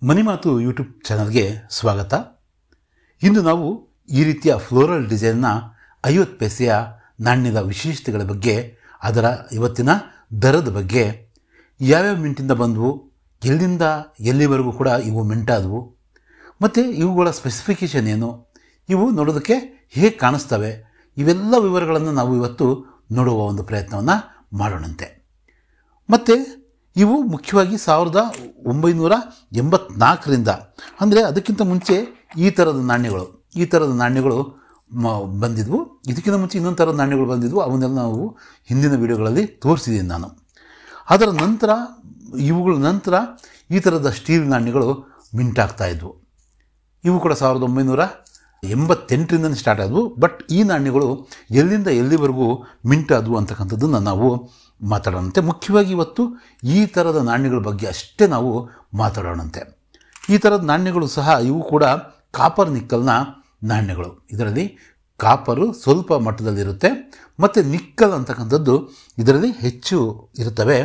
ಮನಿ ಮಾತು ಯೂಟ್ಯೂಬ್ ಚಾನಲ್ಗೆ ಸ್ವಾಗತ. ಇಂದು ನಾವು ಈ ರೀತಿಯ ಫ್ಲೋರಲ್ ಡಿಸೈನ್ನ 50 ಪೈಸೆಯ ನಾಣ್ಯದ ವಿಶೇಷತೆಗಳ ಬಗ್ಗೆ, ಅದರ ಇವತ್ತಿನ ದರದ ಬಗ್ಗೆ, ಯಾವ್ಯಾವ ಮಿಂಟಿಂದ ಬಂದವು, ಎಲ್ಲಿಂದ ಎಲ್ಲಿವರೆಗೂ ಕೂಡ ಇವು ಮಿಂಟಾದವು, ಮತ್ತು ಇವುಗಳ ಸ್ಪೆಸಿಫಿಕೇಷನ್ ಏನು, ಇವು ನೋಡೋದಕ್ಕೆ ಹೇಗೆ ಕಾಣಿಸ್ತವೆ, ಇವೆಲ್ಲ ವಿವರಗಳನ್ನು ನಾವು ಇವತ್ತು ನೋಡುವ ಒಂದು ಪ್ರಯತ್ನವನ್ನು ಮಾಡೋಣಂತೆ. ಮತ್ತು ಇವು ಮುಖ್ಯವಾಗಿ 1984ರಿಂದ, ಅಂದರೆ ಅದಕ್ಕಿಂತ ಮುಂಚೆ ಈ ಥರದ ನಾಣ್ಯಗಳು ಬಂದಿದ್ವು. ಇದಕ್ಕಿಂತ ಮುಂಚೆ ಇನ್ನೊಂದು ಥರದ ನಾಣ್ಯಗಳು ಬಂದಿದ್ವು. ಅವನ್ನೆಲ್ಲ ನಾವು ಹಿಂದಿನ ವಿಡಿಯೋಗಳಲ್ಲಿ ತೋರಿಸಿದ್ದೀನಿ ನಾನು. ಅದರ ನಂತರ ಇವುಗಳ ನಂತರ ಈ ಥರದ ಸ್ಟೀಲ್ ನಾಣ್ಯಗಳು ಮಿಂಟಾಗ್ತಾಯಿದ್ವು. ಇವು ಕೂಡ 1988ರಿಂದ ಸ್ಟಾರ್ಟ್ ಆದವು. ಬಟ್ ಈ ನಾಣ್ಯಗಳು ಎಲ್ಲಿಂದ ಎಲ್ಲಿವರೆಗೂ ಮಿಂಟಾದವು ಅಂತಕ್ಕಂಥದ್ದನ್ನು ನಾವು ಮಾತಾಡೋಣಂತೆ. ಮುಖ್ಯವಾಗಿ ಇವತ್ತು ಈ ಥರದ ನಾಣ್ಯಗಳ ಬಗ್ಗೆ ಅಷ್ಟೇ ನಾವು ಮಾತಾಡೋಣಂತೆ. ಈ ಥರದ ನಾಣ್ಯಗಳು ಸಹ ಇವು ಕೂಡ ಕಾಪರ್ ನಿಕ್ಕಲ್ನ ನಾಣ್ಯಗಳು. ಇದರಲ್ಲಿ ಕಾಪರು ಸ್ವಲ್ಪ ಮಟ್ಟದಲ್ಲಿರುತ್ತೆ ಮತ್ತು ನಿಕ್ಕಲ್ ಅಂತಕ್ಕಂಥದ್ದು ಇದರಲ್ಲಿ ಹೆಚ್ಚು ಇರುತ್ತವೆ.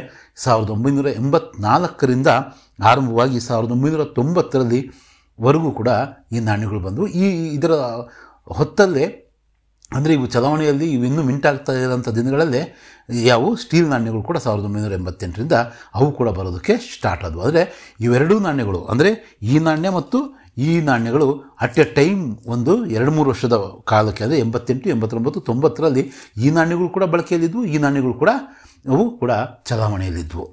1984ರಿಂದ ಆರಂಭವಾಗಿ 1990ರಲ್ಲಿ ವರೆಗೂ ಕೂಡ ಈ ನಾಣ್ಯಗಳು ಬಂದವು. ಇದರ ಹೊತ್ತಲ್ಲೇ, ಅಂದರೆ ಇವು ಚಲಾವಣೆಯಲ್ಲಿ ಇವು ಇನ್ನೂ ಮಿಂಟಾಗ್ತಾ ಇರೋಂಥ ದಿನಗಳಲ್ಲೇ ಯಾವುವು ಸ್ಟೀಲ್ ನಾಣ್ಯಗಳು ಕೂಡ 1988ರಿಂದ ಅವು ಕೂಡ ಬರೋದಕ್ಕೆ ಸ್ಟಾರ್ಟ್ ಆದವು. ಆದರೆ ಇವೆರಡೂ ನಾಣ್ಯಗಳು, ಅಂದರೆ ಈ ನಾಣ್ಯ ಮತ್ತು ಈ ನಾಣ್ಯಗಳು ಅಟ್ ಎ ಟೈಮ್ ಒಂದು 2-3 ವರ್ಷದ ಕಾಲಕ್ಕೆ, ಅಂದರೆ 88, 89, 90ರಲ್ಲಿ ಈ ನಾಣ್ಯಗಳು ಕೂಡ ಬಳಕೆಯಲ್ಲಿದ್ದವು, ಈ ನಾಣ್ಯಗಳು ಕೂಡ ಅವು ಕೂಡ ಚಲಾವಣೆಯಲ್ಲಿದ್ದವು.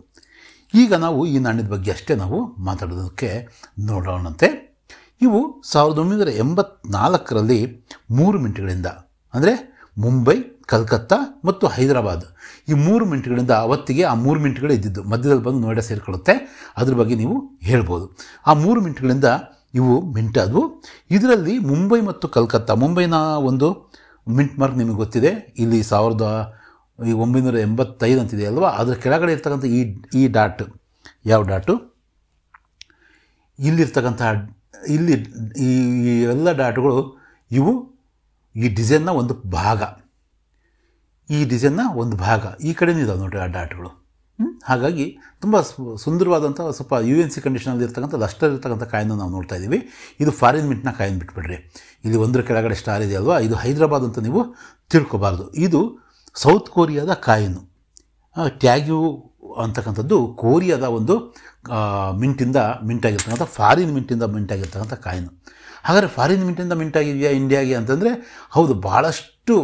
ಈಗ ನಾವು ಈ ನಾಣ್ಯದ ಬಗ್ಗೆ ಅಷ್ಟೇ ನಾವು ಮಾತಾಡೋದಕ್ಕೆ ನೋಡೋಣಂತೆ. ಇವು 1984ರಲ್ಲಿ 3 ಮಿಂಟ್ಗಳಿಂದ, ಅಂದರೆ ಮುಂಬೈ, ಕಲ್ಕತ್ತಾ ಮತ್ತು ಹೈದರಾಬಾದ್, ಈ 3 ಮಿಂಟ್ಗಳಿಂದ, ಅವತ್ತಿಗೆ ಆ 3 ಮಿಂಟ್ಗಳು ಇದ್ದಿದ್ದು, ಮಧ್ಯದಲ್ಲಿ ಬಂದು ನೋಯ್ಡಾ ಸೇರಿಕೊಳ್ಳುತ್ತೆ, ಅದ್ರ ಬಗ್ಗೆ ನೀವು ಹೇಳ್ಬೋದು. ಆ 3 ಮಿಂಟ್ಗಳಿಂದ ಇವು ಮಿಂಟಾದವು. ಇದರಲ್ಲಿ ಮುಂಬೈ ಮತ್ತು ಕಲ್ಕತ್ತಾ, ಮುಂಬೈನ ಒಂದು ಮಿಂಟ್ ಮಾರ್ಕ್ ನಿಮಗೆ ಗೊತ್ತಿದೆ, ಇಲ್ಲಿ 1985 ಅಂತಿದೆ ಅಲ್ವಾ, ಅದರ ಕೆಳಗಡೆ ಇರ್ತಕ್ಕಂಥ ಈ ಡಾಟ್, ಯಾವ ಡಾಟು, ಇಲ್ಲಿರ್ತಕ್ಕಂಥ ಈ ಎಲ್ಲ ಡಾಟುಗಳು ಇವು ಈ ಡಿಸೈನ್ನ ಒಂದು ಭಾಗ, ಈ ಕಡೆನೂ ಇದಾವೆ ನೋಡಿರಿ ಆ ಡಾಟ್ಗಳು. ಹಾಗಾಗಿ ತುಂಬ ಸುಂದರವಾದಂಥ, ಸ್ವಲ್ಪ UNC ಕಂಡೀಷನಲ್ಲಿ ಇರ್ತಕ್ಕಂಥ ಲಸ್ಟರ್ ಇರ್ತಕ್ಕಂಥ ಕಾಯನ್ನು ನಾವು ನೋಡ್ತಾ ಇದ್ದೀವಿ. ಇದು ಫಾರಿನ್ ಮಿಂಟ್ನ ಕಾಯಿನ್ ಬಿಟ್ಬಿಡ್ರಿ. ಇಲ್ಲಿ ಒಂದರ ಕೆಳಗಡೆ ಸ್ಟಾರ್ ಇದೆ ಅಲ್ವಾ, ಇದು ಹೈದರಾಬಾದ್ ಅಂತ ನೀವು ತಿಳ್ಕೊಬಾರ್ದು. ಇದು ಸೌತ್ ಕೊರಿಯಾದ ಕಾಯಿನು. ಟ್ಯಾಗ್ಯೂ ಅಂತಕ್ಕಂಥದ್ದು ಕೊರಿಯಾದ ಒಂದು ಮಿಂಟಾಗಿರ್ತಕ್ಕಂಥ, ಫಾರಿನ್ ಮಿಂಟಿಂದ ಮಿಂಟಾಗಿರ್ತಕ್ಕಂಥ ಕಾಯಿನು. ಹಾಗಾದರೆ ಫಾರಿನ್ ಮಿಂಟಿಂದ ಮಿಂಟಾಗಿದೆಯಾ ಇಂಡಿಯಾಗೆ ಅಂತಂದರೆ ಹೌದು, ಭಾಳಷ್ಟು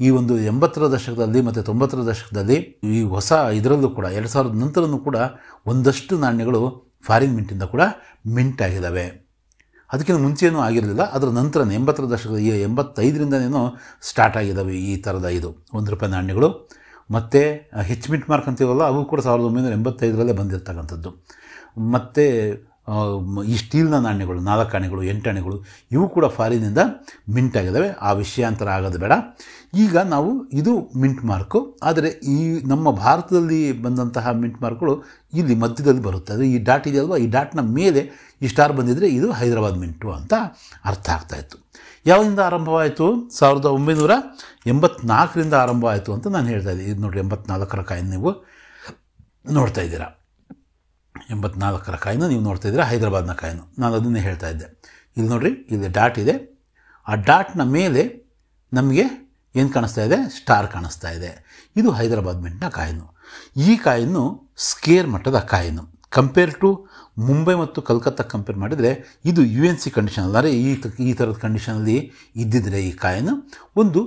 ಈ ಒಂದು 80ರ ದಶಕದಲ್ಲಿ ಮತ್ತು 90ರ ದಶಕದಲ್ಲಿ, ಈ ಹೊಸ ಇದರಲ್ಲೂ ಕೂಡ 2000 ನಂತರನೂ ಕೂಡ ಒಂದಷ್ಟು ನಾಣ್ಯಗಳು ಫಾರಿನ್ ಮಿಂಟಿಂದ ಕೂಡ ಮಿಂಟಾಗಿದ್ದಾವೆ. ಅದಕ್ಕಿಂತ ಮುಂಚೆನೂ ಆಗಿರಲಿಲ್ಲ, ಅದರ ನಂತರ 80ರ ದಶಕದ 85ರಿಂದನೇನೋ ಸ್ಟಾರ್ಟ್ ಆಗಿದ್ದಾವೆ ಈ ಥರದ ಇದು ₹1 ನಾಣ್ಯಗಳು. ಮತ್ತು ಹೆಚ್ ಮಿಂಟ್ ಮಾರ್ಕ್ ಅಂತೀವಲ್ಲ, ಅವು ಕೂಡ 1985ರಲ್ಲೇ ಬಂದಿರತಕ್ಕಂಥದ್ದು. ಮತ್ತು ಈ ಸ್ಟೀಲ್ನ ನಾಣ್ಯಗಳು, 4 ಆಣೆಗಳು, 8 ಆಣೆಗಳು, ಇವು ಕೂಡ ಫಾರಿನಿಂದ ಮಿಂಟ್ ಆಗಿದ್ದಾವೆ. ಆ ವಿಷಯಾಂತರ ಆಗೋದು ಬೇಡ. ಈಗ ನಾವು ಇದು ಮಿಂಟ್ ಮಾರ್ಕು, ಆದರೆ ಈ ನಮ್ಮ ಭಾರತದಲ್ಲಿ ಬಂದಂತಹ ಮಿಂಟ್ ಮಾರ್ಕ್ಗಳು ಇಲ್ಲಿ ಮಧ್ಯದಲ್ಲಿ ಬರುತ್ತೆ. ಅದು ಈ ಡಾಟ್ ಇದೆಯಲ್ವ, ಈ ಡಾಟ್ನ ಮೇಲೆ ಈ ಸ್ಟಾರ್ ಬಂದಿದ್ದರೆ ಇದು ಹೈದರಾಬಾದ್ ಮಿಂಟು ಅಂತ ಅರ್ಥ ಆಗ್ತಾಯಿತ್ತು. ಯಾವಾಗಿಂದ ಆರಂಭವಾಯಿತು? 1984ರಿಂದ ಆರಂಭವಾಯಿತು ಅಂತ ನಾನು ಹೇಳ್ತಾ ಇದ್ದೀನಿ. ಇದು ನೋಡಿರಿ, 84ರ ಕಾಯಿನ್ ನೀವು ನೋಡ್ತಾ ಇದ್ದೀರಾ, 84ರ ಕಾಯಿನು ನೀವು ನೋಡ್ತಾ ಇದ್ದೀರಾ, ಹೈದರಾಬಾದ್ನ ಕಾಯಿನು. ನಾನು ಅದನ್ನೇ ಹೇಳ್ತಾ ಇದ್ದೆ. ಇಲ್ಲಿ ನೋಡಿರಿ, ಇಲ್ಲಿ ಡಾಟ್ ಇದೆ, ಆ ಡಾಟ್ನ ಮೇಲೆ ನಮಗೆ ಏನು ಕಾಣಿಸ್ತಾ ಇದೆ? ಸ್ಟಾರ್ ಕಾಣಿಸ್ತಾ ಇದೆ. ಇದು ಹೈದರಾಬಾದ್ ಮಿಂಟ್ನ ಕಾಯಿನು. ಈ ಕಾಯಿನು ಸ್ಕೇರ್ ಮಟ್ಟದ ಕಾಯಿನು. ಕಂಪೇರ್ ಟು ಮುಂಬೈ ಮತ್ತು ಕಲ್ಕತ್ತಾ ಕಂಪೇರ್ ಮಾಡಿದರೆ ಇದು UNC ಕಂಡೀಷನ್, ಅಂದರೆ ಈ ಥರದ ಕಂಡೀಷನಲ್ಲಿ ಇದ್ದಿದ್ದರೆ ಈ ಕಾಯಿನು ಒಂದು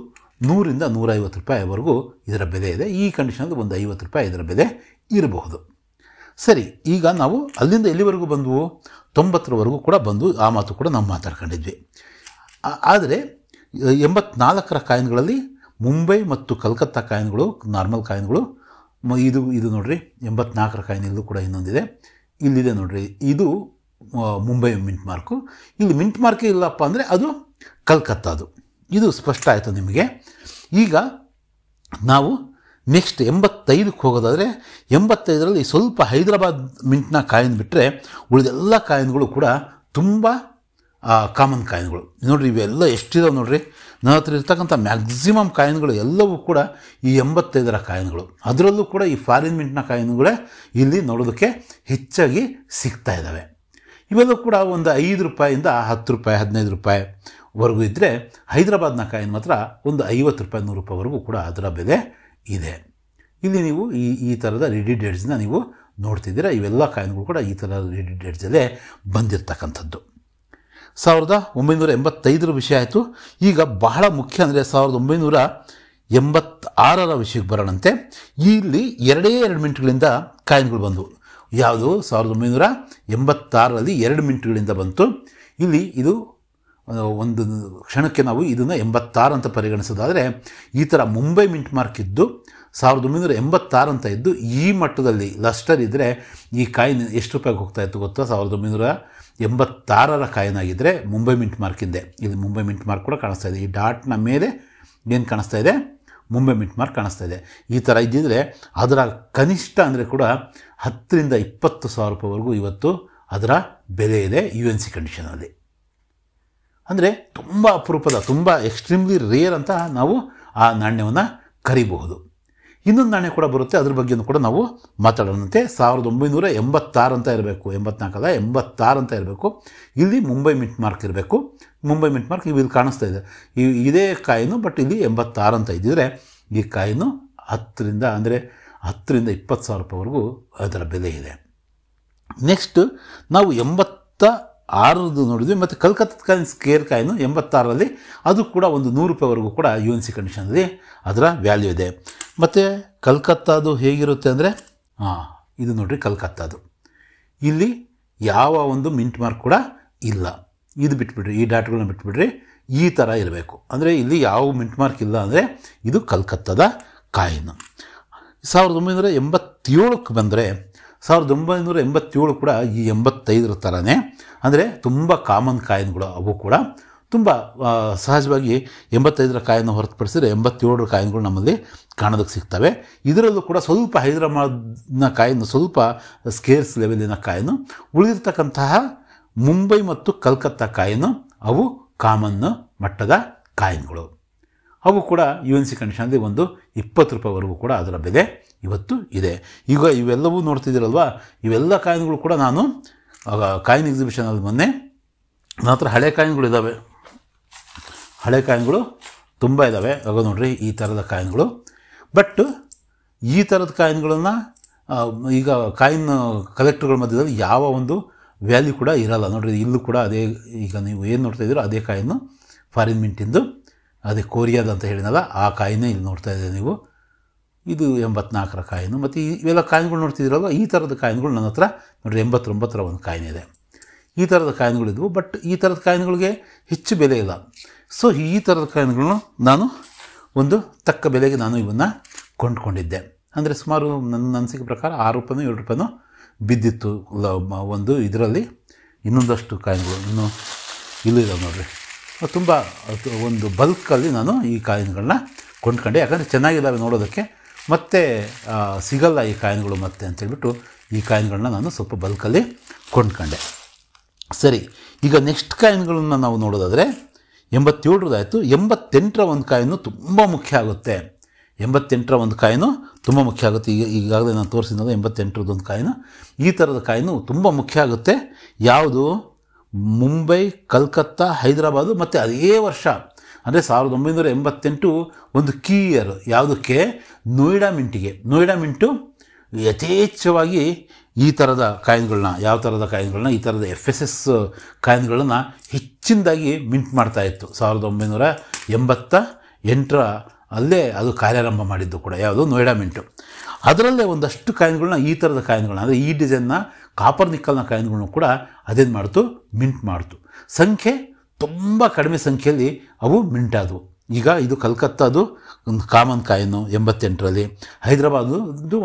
₹100 ರಿಂದ ₹150ವರೆಗೂ ಇದರ ಬೆಲೆ ಇದೆ. ಈ ಕಂಡೀಷನಲ್ಲಿ ಒಂದು ₹50 ಇದರ ಬೆಲೆ ಇರಬಹುದು. ಸರಿ, ಈಗ ನಾವು ಅಲ್ಲಿಂದ ಎಲ್ಲಿವರೆಗೂ ಬಂದವು? 90ರವರೆಗೂ ಕೂಡ ಬಂದು ಆ ಮಾತು ಕೂಡ ನಾವು ಮಾತಾಡ್ಕೊಂಡಿದ್ವಿ. ಆದರೆ 84ರ ಕಾಯಿನ್ಗಳಲ್ಲಿ ಮುಂಬೈ ಮತ್ತು ಕಲ್ಕತ್ತಾ ಕಾಯಿನ್ಗಳು ನಾರ್ಮಲ್ ಕಾಯಿನ್ಗಳು. ಇದು ನೋಡಿರಿ, 84ರ ಕಾಯಿನ್ ಇಲ್ಲೂ ಕೂಡ ಇನ್ನೊಂದಿದೆ, ಇಲ್ಲಿದೆ ನೋಡಿರಿ, ಇದು ಮುಂಬೈ ಮಿಂಟ್ ಮಾರ್ಕು. ಇಲ್ಲಿ ಮಿಂಟ್ ಮಾರ್ಕೇ ಇಲ್ಲಪ್ಪ ಅಂದರೆ ಅದು ಕಲ್ಕತ್ತಾದು. ಇದು ಸ್ಪಷ್ಟ ಆಯಿತು ನಿಮಗೆ. ಈಗ ನಾವು ನೆಕ್ಸ್ಟ್ 85ಕ್ಕೆ ಹೋಗೋದಾದರೆ, 85ರಲ್ಲಿ ಸ್ವಲ್ಪ ಹೈದರಾಬಾದ್ ಮಿಂಟ್ನ ಕಾಯಿನ್ ಬಿಟ್ಟರೆ ಉಳಿದೆಲ್ಲ ಕಾಯಿನ್ಗಳು ಕೂಡ ತುಂಬ ಕಾಮನ್ ಕಾಯಿನ್ಗಳು. ನೋಡಿರಿ, ಇವೆಲ್ಲ ಎಷ್ಟಿದಾವೆ ನೋಡಿರಿ, ನನ್ನ ಹತ್ರ ಇರ್ತಕ್ಕಂಥ ಮ್ಯಾಕ್ಸಿಮಮ್ ಕಾಯಿನ್ಗಳು ಎಲ್ಲವೂ ಕೂಡ ಈ 85ರ ಕಾಯಿನ್ಗಳು. ಅದರಲ್ಲೂ ಕೂಡ ಈ ಫಾರಿನ್ ಮಿಂಟ್ನ ಕಾಯಿನ್ಗಳೇ ಇಲ್ಲಿ ನೋಡೋದಕ್ಕೆ ಹೆಚ್ಚಾಗಿ ಸಿಗ್ತಾ ಇದ್ದಾವೆ. ಇವೆಲ್ಲೂ ಕೂಡ ಒಂದು 5 ರೂಪಾಯಿಂದ 10 ರೂಪಾಯಿ 15 ರೂಪಾಯಿವರೆಗೂ ಇದ್ದರೆ ಹೈದರಾಬಾದ್ನ ಕಾಯಿನ್ ಮಾತ್ರ ಒಂದು 50 ರೂಪಾಯಿ 100 ರೂಪಾಯಿವರೆಗೂ ಕೂಡ ಅದರ ಬೆಲೆ ಇದೆ. ಇಲ್ಲಿ ನೀವು ಈ ಥರದ ರೆಡಿ ಡೇಟ್ಸ್ನ ನೀವು ನೋಡ್ತಿದ್ದೀರಾ. ಇವೆಲ್ಲ ಕಾಯಿನ್ಗಳು ಕೂಡ ಈ ಥರ ರೆಡಿ ಡೇಟ್ಸಲ್ಲೇ ಬಂದಿರತಕ್ಕಂಥದ್ದು. 1985 ವಿಷಯ ಆಯಿತು. ಈಗ ಬಹಳ ಮುಖ್ಯ ಅಂದರೆ 1986 ವಿಷಯಕ್ಕೆ ಬರೋಣಂತೆ. ಇಲ್ಲಿ 2 ಮಿನಿಟ್ಗಳಿಂದ ಕಾಯಿನ್ಗಳು ಬಂದವು. ಯಾವುದು 1986 2 ಮಿನಿಟ್ಗಳಿಂದ ಬಂತು. ಇಲ್ಲಿ ಇದು ಒಂದು ಕ್ಷಣಕ್ಕೆ ನಾವು ಇದನ್ನು 86 ಅಂತ ಪರಿಗಣಿಸೋದಾದರೆ ಈ ಥರ ಮುಂಬೈ ಮಿಂಟ್ ಮಾರ್ಕ್ ಇದ್ದು 1986 ಅಂತ ಇದ್ದು ಈ ಮಟ್ಟದಲ್ಲಿ ಲಸ್ಟರ್ ಇದ್ದರೆ ಈ ಕಾಯಿನ್ ಎಷ್ಟು ರೂಪಾಯಿಗೆ ಹೋಗ್ತಾ ಇತ್ತು ಗೊತ್ತಾ? 1986 ಕಾಯಿನ್ ಆಗಿದ್ದರೆ ಮುಂಬೈ ಮಿಂಟ್ ಮಾರ್ಕ್ ಇದೆ. ಇಲ್ಲಿ ಮುಂಬೈ ಮಿಂಟ್ ಮಾರ್ಕ್ ಕೂಡ ಕಾಣಿಸ್ತಾ ಇದೆ. ಈ ಡಾಟ್ನ ಮೇಲೆ ಏನು ಕಾಣಿಸ್ತಾ ಇದೆ? ಮುಂಬೈ ಮಿಂಟ್ ಮಾರ್ಕ್ ಕಾಣಿಸ್ತಾ ಇದೆ. ಈ ಥರ ಇದ್ದಿದ್ರೆ ಅದರ ಕನಿಷ್ಠ ಅಂದರೆ ಕೂಡ 10,000 ರಿಂದ 20,000 ರೂಪಾಯಿವರೆಗೂ ಇವತ್ತು ಅದರ ಬೆಲೆ ಇದೆ UNC ಕಂಡೀಷನಲ್ಲಿ. ಅಂದರೆ ತುಂಬ ಅಪರೂಪದ, ತುಂಬ ಎಕ್ಸ್ಟ್ರೀಮ್ಲಿ ರೇರ್ ಅಂತ ನಾವು ಆ ನಾಣ್ಯವನ್ನು ಕರಿಬಹುದು. ಇನ್ನೊಂದು ನಾಣ್ಯ ಕೂಡ ಬರುತ್ತೆ, ಅದ್ರ ಬಗ್ಗೆಯೂ ಕೂಡ ನಾವು ಮಾತಾಡೋಣಂತೆ. 1986 ಅಂತ ಇರಬೇಕು, 84 ಅಲ್ಲ 86 ಅಂತ ಇರಬೇಕು. ಇಲ್ಲಿ ಮುಂಬೈ ಮಿಂಟ್ ಮಾರ್ಕ್ ಇರಬೇಕು. ಮುಂಬೈ ಮಿಂಟ್ ಮಾರ್ಕ್ ಇಲ್ಲಿ ಕಾಣಿಸ್ತಾ ಇದೆ. ಇದೇ ಕಾಯಿನು, ಬಟ್ ಇಲ್ಲಿ 86 ಅಂತ ಇದ್ದಿದ್ರೆ ಈ ಕಾಯಿನು 10,000 ರಿಂದ 20,000 ರೂಪಾಯಿವರೆಗೂ ಅದರ ಬೆಲೆ ಇದೆ. ನೆಕ್ಸ್ಟ್ ನಾವು 86 ನೋಡಿದ್ವಿ. ಮತ್ತು ಕಲ್ಕತ್ತಾ ಕಾಯಿನ್ ಸ್ಕೇರ್ ಕಾಯಿನು 86ರಲ್ಲಿ ಅದು ಕೂಡ ಒಂದು 100 ರೂಪಾಯಿವರೆಗೂ ಕೂಡ UNC ಕಂಡೀಷನಲ್ಲಿ ಅದರ ವ್ಯಾಲ್ಯೂ ಇದೆ. ಮತ್ತು ಕಲ್ಕತ್ತಾದು ಹೇಗಿರುತ್ತೆ ಅಂದರೆ ಇದು ನೋಡಿರಿ ಕಲ್ಕತ್ತಾದು. ಇಲ್ಲಿ ಯಾವ ಒಂದು ಮಿಂಟ್ ಮಾರ್ಕ್ ಕೂಡ ಇಲ್ಲ. ಇದು ಬಿಟ್ಬಿಡ್ರಿ, ಈ ಡಾಟ್ಗಳನ್ನ ಬಿಟ್ಬಿಡ್ರಿ, ಈ ಥರ ಇರಬೇಕು. ಅಂದರೆ ಇಲ್ಲಿ ಯಾವ ಮಿಂಟ್ ಮಾರ್ಕ್ ಇಲ್ಲ ಅಂದರೆ ಇದು ಕಲ್ಕತ್ತಾದ ಕಾಯಿನು. 1987ಕ್ಕೆ ಬಂದರೆ 1987 ಕೂಡ ಈ 85 ಥರನೇ, ಅಂದರೆ ತುಂಬ ಕಾಮನ್ ಕಾಯಿನ್ಗಳು. ಅವು ಕೂಡ ತುಂಬ ಸಹಜವಾಗಿ 85 ಕಾಯಿನ ಹೊರತುಪಡಿಸಿದರೆ 87 ಕಾಯಿನ್ಗಳು ನಮ್ಮಲ್ಲಿ ಕಾಣೋದಕ್ಕೆ ಸಿಗ್ತವೆ. ಇದರಲ್ಲೂ ಕೂಡ ಸ್ವಲ್ಪ ಹೈದರಾಬಾದ್ನ ಕಾಯಿನು ಸ್ವಲ್ಪ ಸ್ಕೇರ್ಸ್ ಲೆವೆಲಿನ ಕಾಯಿನು. ಉಳಿದಿರ್ತಕ್ಕಂತಹ ಮುಂಬೈ ಮತ್ತು ಕಲ್ಕತ್ತಾ ಕಾಯಿನು ಅವು ಕಾಮನ್ ಮಟ್ಟದ ಕಾಯಿನ್ಗಳು. ಅವು ಕೂಡ UNC ಕಂಡೀಷನಲ್ಲಿ ಒಂದು 20 ರೂಪಾಯಿವರೆಗೂ ಕೂಡ ಅದರ ಬೆಲೆ ಇವತ್ತು ಇದೆ. ಈಗ ಇವೆಲ್ಲವೂ ನೋಡ್ತಿದ್ದೀರಲ್ವ, ಇವೆಲ್ಲ ಕಾಯಿನ್ಗಳು ಕೂಡ ನಾನು ಕಾಯಿನ್ ಎಕ್ಸಿಬಿಷನಲ್ಲಿ ಮೊನ್ನೆ ನನ್ನ ಹತ್ರ ಹಳೆ ಕಾಯಿನ್ಗಳು ಇದ್ದಾವೆ. ಹಳೆ ಕಾಯಿನ್ಗಳು ತುಂಬ ಇದ್ದಾವೆ. ಆಗ ನೋಡ್ರಿ ಈ ಥರದ ಕಾಯಿನ್ಗಳು. ಬಟ್ ಈ ಥರದ ಕಾಯಿನ್ಗಳನ್ನು ಈಗ ಕಾಯಿನ್ ಕಲೆಕ್ಟರ್ಗಳ ಮಧ್ಯದಲ್ಲಿ ಯಾವ ಒಂದು ವ್ಯಾಲ್ಯೂ ಕೂಡ ಇರಲ್ಲ. ನೋಡ್ರಿ ಇಲ್ಲೂ ಕೂಡ ಅದೇ, ಈಗ ನೀವು ಏನು ನೋಡ್ತಾ ಇದ್ದೀರೋ ಅದೇ ಕಾಯಿನು ಫಾರಿನ್ ಮಿಂಟಿಂದು, ಅದೇ ಕೊರಿಯಾದ ಅಂತ ಹೇಳಿನಲ್ಲ ಆ ಕಾಯಿನೇ ಇಲ್ಲಿ ನೋಡ್ತಾ ಇದ್ದೀರಿ ನೀವು. ಇದು 84 ಕಾಯಿನು. ಮತ್ತು ಇವೆಲ್ಲ ಕಾಯಿನ್ಗಳು ನೋಡ್ತಿದ್ದೀರಲ್ವ, ಈ ಥರದ ಕಾಯಿನ್ಗಳು ನನ್ನ ಹತ್ರ ನೋಡಿರಿ 89 ಒಂದು ಕಾಯಿನ್ ಇದೆ. ಈ ಥರದ ಕಾಯಿನ್ಗಳಿದ್ವು. ಬಟ್ ಈ ಥರದ ಕಾಯಿನ್ಗಳಿಗೆ ಹೆಚ್ಚು ಬೆಲೆ ಇಲ್ಲ. ಸೊ ಈ ಥರದ ಕಾಯಿನ್ಗಳನ್ನು ನಾನು ಒಂದು ತಕ್ಕ ಬೆಲೆಗೆ ನಾನು ಇವನ್ನು ಕೊಂಡ್ಕೊಂಡಿದ್ದೆ. ಅಂದರೆ ಸುಮಾರು ನನ್ನ ಅನಿಸಿಕೆ ಪ್ರಕಾರ 6 ರೂಪಾಯಿನೋ 7 ರೂಪಾಯಿನೋ ಬಿದ್ದಿತ್ತು ಒಂದು ಇದರಲ್ಲಿ. ಇನ್ನೊಂದಷ್ಟು ಕಾಯಿನ್ಗಳು ಇನ್ನೂ ಇಲ್ಲೂ ಇದಾವೆ ನೋಡಿರಿ. ತುಂಬ ಒಂದು ಬಲ್ಕಲ್ಲಿ ನಾನು ಈ ಕಾಯಿನ್ಗಳನ್ನ ಕೊಂಡ್ಕೊಂಡೆ. ಯಾಕಂದರೆ ಚೆನ್ನಾಗಿದ್ದಾವೆ ನೋಡೋದಕ್ಕೆ, ಮತ್ತೆ ಸಿಗಲ್ಲ ಈ ಕಾಯಿನ್ಗಳು ಮತ್ತೆ ಅಂತೇಳ್ಬಿಟ್ಟು ಈ ಕಾಯಿನ್ಗಳನ್ನ ನಾನು ಸ್ವಲ್ಪ ಬಲ್ಕಲ್ಲಿ ಕೊಂಡ್ಕೊಂಡೆ. ಸರಿ, ಈಗ ನೆಕ್ಸ್ಟ್ ಕಾಯಿನ್ಗಳನ್ನ ನಾವು ನೋಡೋದಾದರೆ 87ರದಾಯಿತು. 88ರ ಒಂದು ಕಾಯಿನು ತುಂಬ ಮುಖ್ಯ ಆಗುತ್ತೆ. 88ರ ಒಂದು ಕಾಯಿನು ತುಂಬ ಮುಖ್ಯ ಆಗುತ್ತೆ. ಈಗಾಗಲೇ ನಾನು ತೋರಿಸಿದ 88ರದೊಂದು ಕಾಯಿನು, ಈ ಥರದ ಕಾಯಿನು ತುಂಬ ಮುಖ್ಯ ಆಗುತ್ತೆ. ಯಾವುದು? ಮುಂಬೈ, ಕಲ್ಕತ್ತಾ, ಹೈದರಾಬಾದು ಮತ್ತು ಅದೇ ವರ್ಷ ಅಂದರೆ 1988 ಒಂದು ಕೀ ಇಯರ್. ಯಾವುದಕ್ಕೆ? ನೋಯ್ಡಾ ಮಿಂಟಿಗೆ. ನೋಯ್ಡಾ ಮಿಂಟು ಯಥೇಚ್ಛವಾಗಿ ಈ ಥರದ ಕಾಯಿನ್ಗಳನ್ನ, ಯಾವ ಥರದ ಕಾಯಿನ್ಗಳನ್ನ, ಈ ಥರದ FSS ಕಾಯಿನ್ಗಳನ್ನು ಹೆಚ್ಚಿನದಾಗಿ ಮಿಂಟ್ ಮಾಡ್ತಾಯಿತ್ತು. 1988 ಅಲ್ಲೇ ಅದು ಕಾರ್ಯಾರಂಭ ಮಾಡಿದ್ದು ಕೂಡ. ಯಾವುದು? ನೋಯ್ಡಾ ಮಿಂಟು. ಅದರಲ್ಲೇ ಒಂದಷ್ಟು ಕಾಯಿನ್ಗಳನ್ನ, ಈ ಥರದ ಕಾಯಿನ್ಗಳನ್ನ, ಅಂದರೆ ಈ ಡಿಸೈನ್ನ ಕಾಪರ್ ನಿಕ್ಕಲ್ನ ಕಾಯಿನ್ಗಳನ್ನೂ ಕೂಡ ಅದೇನು ಮಾಡ್ತು? ಮಿಂಟ್ ಮಾಡ್ತು. ಸಂಖ್ಯೆ ತುಂಬ ಕಡಿಮೆ ಸಂಖ್ಯೆಯಲ್ಲಿ ಅವು ಮಿಂಟ್ ಆದವು. ಈಗ ಇದು ಕಲ್ಕತ್ತಾದು ಒಂದು ಕಾಮನ್ ಕಾಯಿನು 88ರಲ್ಲಿ, ಹೈದರಾಬಾದು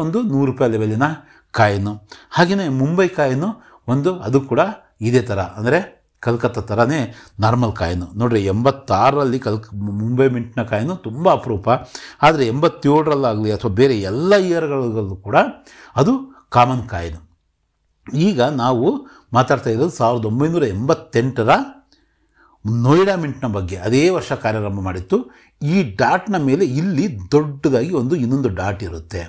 ಒಂದು 100 ರೂಪಾಯಿ ಲೆವೆಲಿನ ಕಾಯಿನು, ಹಾಗೆಯೇ ಮುಂಬೈ ಕಾಯಿನು ಒಂದು, ಅದು ಕೂಡ ಇದೇ ಥರ, ಅಂದರೆ ಕಲ್ಕತ್ತಾ ಥರನೇ ನಾರ್ಮಲ್ ಕಾಯಿನು. ನೋಡಿರಿ 86ರಲ್ಲಿ ಮುಂಬೈ ಮಿಂಟ್ನ ಕಾಯಿನು ತುಂಬ ಅಪರೂಪ. ಆದರೆ 87ರಲ್ಲಾಗಲಿ ಅಥವಾ ಬೇರೆ ಎಲ್ಲ ಇಯರ್ಗಳಲ್ಲೂ ಕೂಡ ಅದು ಕಾಮನ್ ಕಾಯಿನು. ಈಗ ನಾವು ಮಾತಾಡ್ತಾ ಇರೋದು 1988ರ ನೋಯ್ಡಾ ಮಿಂಟ್ನ ಬಗ್ಗೆ. ಅದೇ ವರ್ಷ ಕಾರ್ಯಾರಂಭ ಮಾಡಿತ್ತು. ಈ ಡಾಟ್ನ ಮೇಲೆ ಇಲ್ಲಿ ದೊಡ್ಡದಾಗಿ ಇನ್ನೊಂದು ಡಾಟ್ ಇರುತ್ತೆ.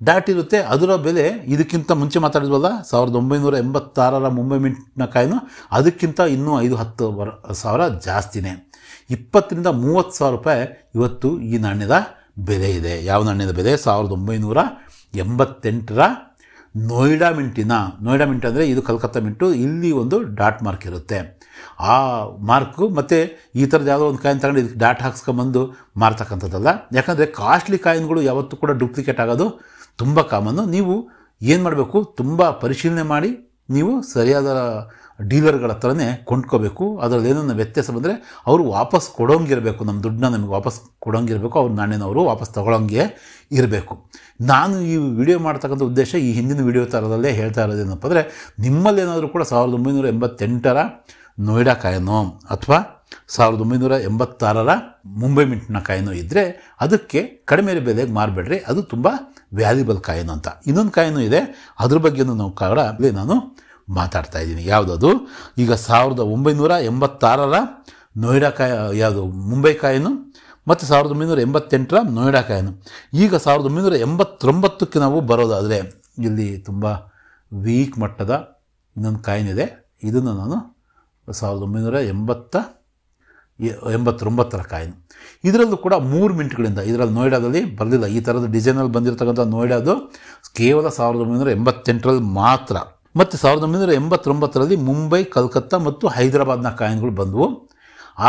ಡಾಟ್ ಇರುತ್ತೆ, ಅದರ ಬೆಲೆ ಇದಕ್ಕಿಂತ ಮುಂಚೆ ಮಾತಾಡಿದ್ವಲ್ಲ 1986 ಮುಂಬೈ ಮಿಂಟ್ನ ಕಾಯಿನು, ಅದಕ್ಕಿಂತ ಇನ್ನೂ 5-10 ಸಾವಿರ ಜಾಸ್ತಿನೇ. 20 ರಿಂದ 30 ಸಾವಿರ ರೂಪಾಯಿ ಇವತ್ತು ಈ ನಾಣ್ಯದ ಬೆಲೆ ಇದೆ. ಯಾವ ನಾಣ್ಯದ ಬೆಲೆ? 1988ರ ನೋಯ್ಡಾ ಮಿಂಟ್ ಅಂದರೆ ಇದು ಕಲ್ಕತ್ತಾ ಮಿಂಟು. ಇಲ್ಲಿ ಒಂದು ಡಾಟ್ ಮಾರ್ಕ್ ಇರುತ್ತೆ. ಆ ಮಾರ್ಕು ಮತ್ತು ಈ ಥರದ್ದು ಯಾವುದೋ ಒಂದು ಕಾಯಿನ್ ತಗೊಂಡು ಇದಕ್ಕೆ ಡಾಟ್ ಹಾಕ್ಸ್ಕೊಂಬಂದು ಮಾರ್ತಕ್ಕಂಥದ್ದಲ್ಲ. ಯಾಕಂದರೆ ಕಾಸ್ಟ್ಲಿ ಕಾಯಿನ್ಗಳು ಯಾವತ್ತೂ ಕೂಡ ಡೂಪ್ಲಿಕೇಟ್ ಆಗೋದು ತುಂಬ ಕಾಮನ್ನು. ನೀವು ಏನು ಮಾಡಬೇಕು, ತುಂಬ ಪರಿಶೀಲನೆ ಮಾಡಿ ನೀವು ಸರಿಯಾದ ಡೀಲರ್ಗಳ ಹತ್ರನೇ ಕೊಂಡ್ಕೋಬೇಕು. ಅದರಲ್ಲಿ ಏನೋ ವ್ಯತ್ಯಾಸ ಬಂದರೆ ಅವರು ವಾಪಸ್ ಕೊಡೋಂಗಿರಬೇಕು, ನಮ್ಮ ದುಡ್ಡನ್ನ ನಮಗೆ ವಾಪಸ್ ಕೊಡೋಂಗಿರಬೇಕು, ಅವ್ರ ನಾಣ್ಯನವರು ವಾಪಸ್ ತಗೊಳ್ಳೋಂಗೆ ಇರಬೇಕು. ನಾನು ಈ ವಿಡಿಯೋ ಮಾಡ್ತಕ್ಕಂಥ ಉದ್ದೇಶ ಈ ಹಿಂದಿನ ವಿಡಿಯೋ ಥರದಲ್ಲೇ ಹೇಳ್ತಾ ಇರೋದೇನಪ್ಪ ಅಂದರೆ, ನಿಮ್ಮಲ್ಲೇನಾದರೂ ಕೂಡ 1988ರ ನೋಯ್ಡಾ ಕಾಯಿನೋ ಅಥವಾ 1986ರ ಮುಂಬೈ ಮಿಂಟ್ನ ಕಾಯಿನೋ ಇದ್ದರೆ ಅದಕ್ಕೆ ಕಡಿಮೆ ಬೆಲೆಗೆ ಮಾರಬೇಡ್ರಿ, ಅದು ತುಂಬ ವ್ಯಾಲ್ಯೂಬಲ್ ಕಾಯಿನು ಅಂತ. ಇನ್ನೊಂದು ಕಾಯಿನು ಇದೆ, ಅದ್ರ ಬಗ್ಗೆನೂ ನಾವು ನಾನು ಮಾತಾಡ್ತಾ ಇದ್ದೀನಿ. ಯಾವುದದು? ಈಗ 1986ರ ನೋಯ್ಡಾ ಯಾವುದು ಮುಂಬೈ ಕಾಯಿನು ಮತ್ತು 1988ರ ನೋಯ್ಡಾ ಕಾಯಿನು. ಈಗ 1989ಕ್ಕೆ ನಾವು ಬರೋದಾದರೆ ಇಲ್ಲಿ ತುಂಬ ವೀಕ್ ಮಟ್ಟದ ಇನ್ನೊಂದು ಕಾಯಿನ್ ಇದೆ. ಇದನ್ನು ನಾನು 1989ರ ಕಾಯಿನು. ಇದರಲ್ಲೂ ಕೂಡ 3 ಮಿಂಟ್ಗಳಿಂದ, ಇದರಲ್ಲಿ ನೋಯ್ಡಾದಲ್ಲಿ ಬರಲಿಲ್ಲ, ಈ ಥರದ ಡಿಸೈನಲ್ಲಿ ಬಂದಿರತಕ್ಕಂಥ ನೋಯ್ಡಾದು ಕೇವಲ 1988ರಲ್ಲಿ ಮಾತ್ರ. ಮತ್ತು 1989ರಲ್ಲಿ ಮುಂಬೈ, ಕಲ್ಕತ್ತಾ ಮತ್ತು ಹೈದರಾಬಾದ್ನ ಕಾಯಿನ್ಗಳು ಬಂದವು.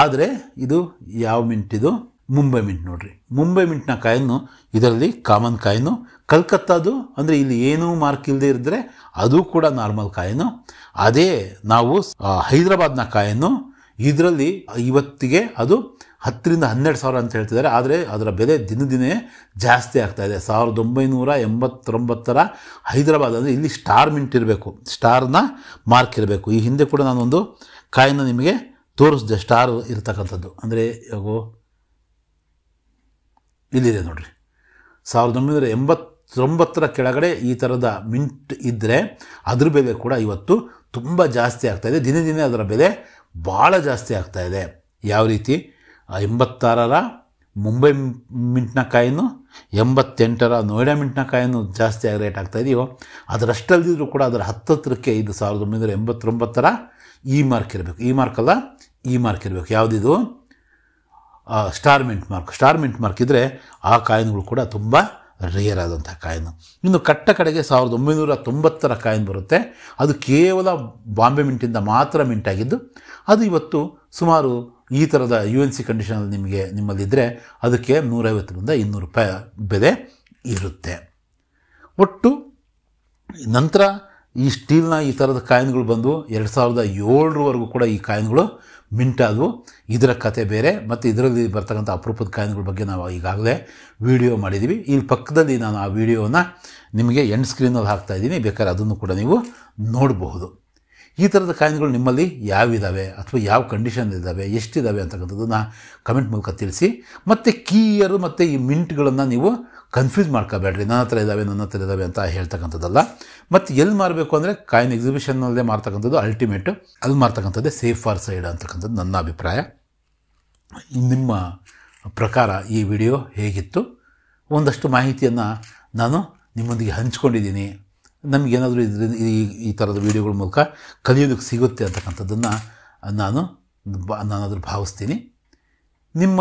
ಆದರೆ ಇದು ಯಾವ ಮಿಂಟ್? ಇದು ಮುಂಬೈ ಮಿಂಟ್ ನೋಡ್ರಿ. ಮುಂಬೈ ಮಿಂಟ್ನ ಕಾಯಿನ್ನು ಇದರಲ್ಲಿ ಕಾಮನ್ ಕಾಯಿನು. ಕಲ್ಕತ್ತಾದು ಅಂದರೆ ಇಲ್ಲಿ ಏನೂ ಮಾರ್ಕ್ ಇಲ್ಲದೆ ಇದ್ದರೆ ಅದು ಕೂಡ ನಾರ್ಮಲ್ ಕಾಯಿನು. ಅದೇ ನಾವು ಹೈದರಾಬಾದ್ನ ಕಾಯಿನ್ನು, ಇದರಲ್ಲಿ ಇವತ್ತಿಗೆ ಅದು 10 ರಿಂದ 12 ಸಾವಿರ ಅಂತ ಹೇಳ್ತಿದ್ದಾರೆ. ಆದರೆ ಅದರ ಬೆಲೆ ದಿನೇ ಜಾಸ್ತಿ ಆಗ್ತಾಯಿದೆ. 1989ರ ಹೈದರಾಬಾದ್ ಅಂದರೆ ಇಲ್ಲಿ ಸ್ಟಾರ್ ಮಿಂಟ್ ಇರಬೇಕು, ಸ್ಟಾರ್ನ ಮಾರ್ಕ್ ಇರಬೇಕು. ಈ ಹಿಂದೆ ಕೂಡ ನಾನೊಂದು ಕಾಯಿನ ನಿಮಗೆ ತೋರಿಸಿದೆ, ಸ್ಟಾರ್ ಇರ್ತಕ್ಕಂಥದ್ದು. ಅಂದರೆ ಇಲ್ಲಿದೆ ನೋಡ್ರಿ, 1989ರ ಕೆಳಗಡೆ ಈ ಥರದ ಮಿಂಟ್ ಇದ್ದರೆ ಅದ್ರ ಬೆಲೆ ಕೂಡ ಇವತ್ತು ತುಂಬ ಜಾಸ್ತಿ ಆಗ್ತಾಯಿದೆ. ದಿನೇ ಅದರ ಬೆಲೆ ಭಾಳ ಜಾಸ್ತಿ ಆಗ್ತಾಯಿದೆ. ಯಾವ ರೀತಿ? 86ರ ಮುಂಬೈ ಮಿಂಟ್ನ ಕಾಯಿನು, 88ರ ನೋಯ್ಡಾ ಮಿಂಟ್ನ ಕಾಯಿನು ಜಾಸ್ತಿ ರೇಟ್ ಆಗ್ತಾಯಿದೆಯೋ ಅದರಷ್ಟಲ್ದಿದ್ರೂ ಕೂಡ ಅದರ ಹತ್ತತ್ರಕ್ಕೆ ಇದು 1989ರ ಈ ಮಾರ್ಕ್ ಇರಬೇಕು. ಈ ಮಾರ್ಕಲ್ಲ, ಈ ಮಾರ್ಕ್ ಇರಬೇಕು. ಯಾವುದಿದು? Star mint mark. Star mint mark ಇದ್ದರೆ ಆ ಕಾಯಿನ್ಗಳು ಕೂಡ ತುಂಬ ರೇರ್ ಆದಂಥ ಕಾಯಿನು. ಇನ್ನು ಕಡೆಗೆ 1990ರ ಕಾಯಿನ್ ಬರುತ್ತೆ. ಅದು ಕೇವಲ ಬಾಂಬೆ ಮಿಂಟಿಂದ ಮಾತ್ರ ಮಿಂಟ್ ಆಗಿದ್ದು, ಅದು ಇವತ್ತು ಸುಮಾರು ಈ ಥರದ UNC ಕಂಡೀಷನಲ್ಲಿ ನಿಮ್ಮಲ್ಲಿದ್ದರೆ ಅದಕ್ಕೆ 150 ರಿಂದ 200 ರೂಪಾಯಿ ಬೆಲೆ ಇರುತ್ತೆ. ಒಟ್ಟು ನಂತರ ಈ ಸ್ಟೀಲ್ನ ಈ ಥರದ ಕಾಯಿನ್ಗಳು ಬಂದು 2007ರವರೆಗೂ ಕೂಡ ಈ ಕಾಯಿನ್ಗಳು ಮಿಂಟ್ ಆದವು. ಇದರ ಕತೆ ಬೇರೆ. ಮತ್ತು ಇದರಲ್ಲಿ ಬರ್ತಕ್ಕಂಥ ಅಪರೂಪದ ಕಾಯಿನ್ಗಳ ಬಗ್ಗೆ ನಾವು ಈಗಾಗಲೇ ವಿಡಿಯೋ ಮಾಡಿದ್ದೀವಿ. ಇಲ್ಲಿ ಪಕ್ಕದಲ್ಲಿ ನಾನು ಆ ವಿಡಿಯೋನ ನಿಮಗೆ ಎಂಡ್ ಸ್ಕ್ರೀನಲ್ಲಿ ಹಾಕ್ತಾಯಿದ್ದೀನಿ, ಬೇಕಾದ್ರೆ ಅದನ್ನು ಕೂಡ ನೀವು ನೋಡಬಹುದು. ಈ ಥರದ ಕಾಯಿನ್ಗಳು ನಿಮ್ಮಲ್ಲಿ ಯಾವಿದ್ದಾವೆ ಅಥವಾ ಯಾವ ಕಂಡೀಷನ್ ಇದ್ದಾವೆ, ಎಷ್ಟಿದ್ದಾವೆ ಅಂತಕ್ಕಂಥದ್ದನ್ನು ಕಮೆಂಟ್ ಮೂಲಕ ತಿಳಿಸಿ. ಮತ್ತು ಕೀ ಇಯರು ಮತ್ತು ಈ ಮಿಂಟ್ಗಳನ್ನು ನೀವು ಕನ್ಫ್ಯೂಸ್ ಮಾಡ್ಕೋಬೇಡ್ರಿ, ನನ್ನ ಹತ್ರ ಇದ್ದಾವೆ ಅಂತ ಹೇಳ್ತಕ್ಕಂಥದ್ದಲ್ಲ. ಮತ್ತು ಎಲ್ಲಿ ಮಾರಬೇಕು ಅಂದರೆ ಕಾಯಿನ್ ಎಕ್ಸಿಬಿಷನ್ನಲ್ಲೇ ಮಾರ್ತಕ್ಕಂಥದ್ದು ಅಲ್ಟಿಮೇಟು, ಅಲ್ಲಿ ಮಾರ್ತಕ್ಕಂಥದ್ದೇ ಸೇಫ್ ಫಾರ್ ಸೈಡ್ ಅಂತಕ್ಕಂಥದ್ದು ನನ್ನ ಅಭಿಪ್ರಾಯ. ನಿಮ್ಮ ಪ್ರಕಾರ ಈ ವಿಡಿಯೋ ಹೇಗಿತ್ತು? ಒಂದಷ್ಟು ಮಾಹಿತಿಯನ್ನು ನಾನು ನಿಮ್ಮೊಂದಿಗೆ ಹಂಚ್ಕೊಂಡಿದ್ದೀನಿ. ನಮಗೇನಾದರೂ ಈ ಥರದ ವಿಡಿಯೋಗಳ ಮೂಲಕ ಕಲಿಯೋದಕ್ಕೆ ಸಿಗುತ್ತೆ ಅಂತಕ್ಕಂಥದ್ದನ್ನು ನಾನಾದರೂ ಭಾವಿಸ್ತೀನಿ. ನಿಮ್ಮ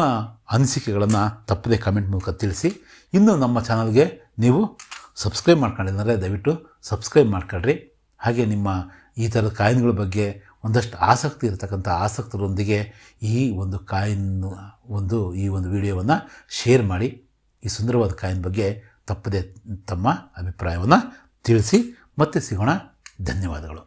ಅನಿಸಿಕೆಗಳನ್ನು ತಪ್ಪದೇ ಕಮೆಂಟ್ ಮೂಲಕ ತಿಳಿಸಿ. ಇನ್ನು ನಮ್ಮ ಚಾನಲ್ಗೆ ನೀವು ಸಬ್ಸ್ಕ್ರೈಬ್ ಮಾಡ್ಕೊಂಡಿದ್ದಾರೆ ದಯವಿಟ್ಟು ಸಬ್ಸ್ಕ್ರೈಬ್ ಮಾಡ್ಕೊಳ್ರಿ. ಹಾಗೆ ನಿಮ್ಮ ಈ ಥರದ ಕಾಯಿನ್ಗಳ ಬಗ್ಗೆ ಒಂದಷ್ಟು ಆಸಕ್ತಿ ಇರತಕ್ಕಂಥ ಆಸಕ್ತರೊಂದಿಗೆ ಈ ಒಂದು ವಿಡಿಯೋವನ್ನು ಶೇರ್ ಮಾಡಿ. ಈ ಸುಂದರವಾದ ಕಾಯಿನ್ ಬಗ್ಗೆ ತಪ್ಪದೇ ತಮ್ಮ ಅಭಿಪ್ರಾಯವನ್ನು ತಿಳಿಸಿ. ಮತ್ತೆ ಸಿಗೋಣ. ಧನ್ಯವಾದಗಳು.